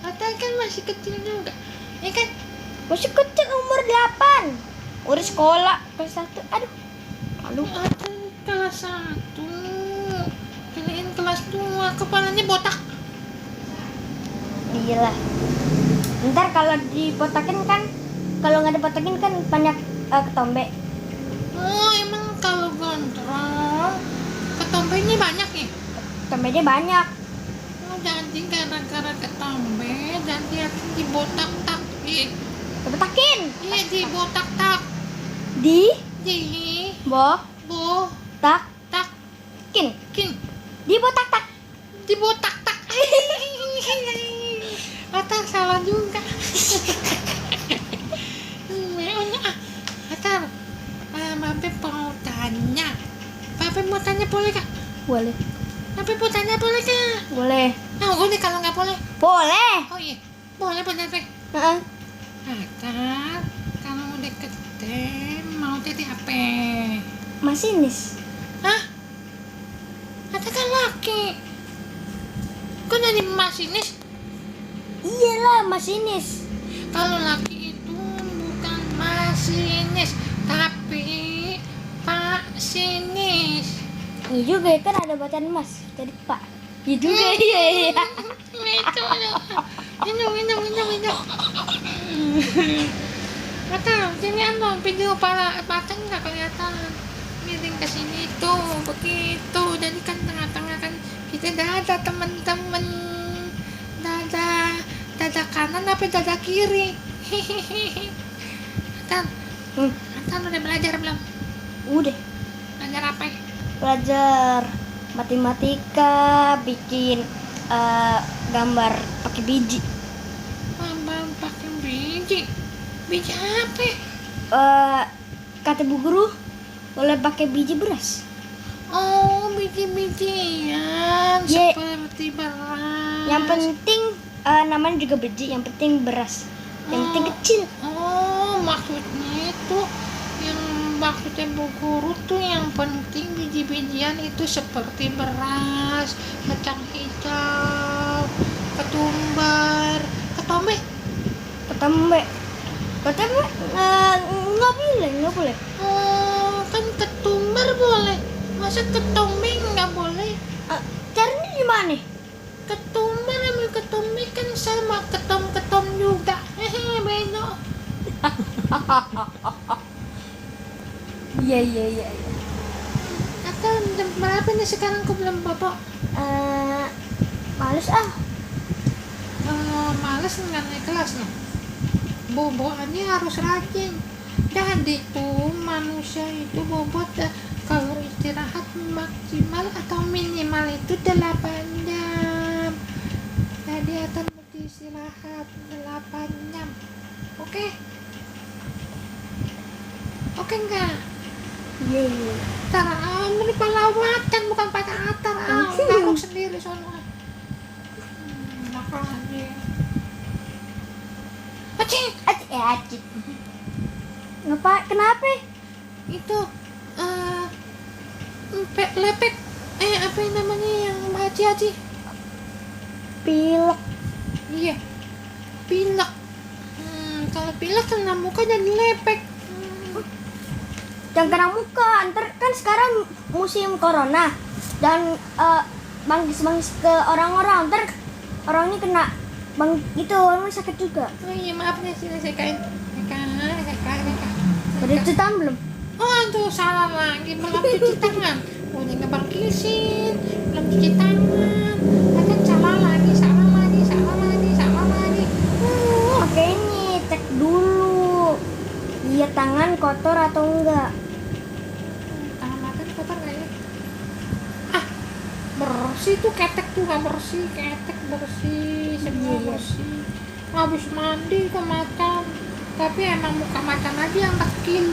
Ata kan masih kecil juga. Ya kan? Masih kecil, umur 8. Udah sekolah kelas 1. Aduh. Ata kelas 1. Kirain kelas 2. Kepalanya botak. Iyalah. Ntar kalau dibotakin kan, kalau nggak dibotakin kan banyak ketombe. Oh, emang kalau gondrong ketombenya banyak ya? Ketombenya banyak. Oh, jadi gara-gara ketombe jadi aku dibotak-tak. Dibotakin. Iya, dibotak-tak. Di Di botakin. botak kin Dibotak-tak. dibotak-tak. Atar salah juga. Atar, Bape mau tanya. Bape mau tanya boleh kak? Boleh. Bape mau tanya boleh kak? Boleh. Nah, boleh kalau nggak boleh. Boleh. Oh iya, boleh bener Pe. Heeh. Atar, kalau udah gede mau jadi apa? Masinis. Hah? Atar kan laki. Kok jadi masinis? Iyalah, masinis. Kalau laki itu bukan masinis, tapi pak sinis. Iya juga ya, kan ada bacaan mas. Jadi pak. Iya juga, iya. Minum. Mata, sini dong video para batang nggak kelihatan. Miring ke sini tuh, begitu. Jadi kan tengah-tengah kan kita dada teman-teman. Dada kanan apa dada kiri? Atan, Atan udah belajar belum? Udah. Belajar apa ya? Belajar matematika, bikin gambar pakai biji. Gambar pakai biji. Biji apa ya? Kata bu guru boleh pakai biji beras. Oh, biji-bijian Ye. seperti beras. Yang penting namanya juga biji, yang penting beras. Yang penting kecil. Oh, maksudnya itu yang maksudnya bu guru tuh yang penting biji-bijian itu seperti beras, kacang hijau, ketumbar, ketombe. Ketombe nggak boleh. Oh, kan ketumbar boleh. Masa ketombe nggak boleh? Caranya gimana? Ketumbar sama ketombe kan sama, ketom juga. Hehe, beda. Iya. Atau jam berapa nih sekarang kok belum bobo? Males Males nggak naik kelas nih. Boboannya harus rajin. Jadi tuh manusia itu bobot kalau istirahat maksimal atau minimal itu 8 jam. Jadi akan mesti istirahat 8 jam. Oke? Oke enggak? Iya. Atar, ini pelawatan bukan pakai atar. Garuk sendiri soalnya. Nakal aja. Acit. Kenapa? Itu lepek. Apa yang namanya yang haji? Pilek. Iya, pilek. Kalau pilek kena muka jadi lepek. Jangan kena muka, ntar kan sekarang musim corona dan bangkis ke orang-orang, ntar orangnya kena itu orang sakit juga. Oh iya, maaf nih, sini saya kain. Udah cuci tangan belum? Oh, itu salah lagi, belum cuci tangan. Udah ngebangkisin, belum cuci tangan. Kan salah lagi. Oke, ini cek dulu. Lihat tangan kotor atau enggak. Tangan makan kotor nggak ya? Bersih tuh, ketek tuh nggak bersih, ketek bersih, semua Iya. bersih. Habis mandi ke macan, tapi emang muka macan aja yang kecil.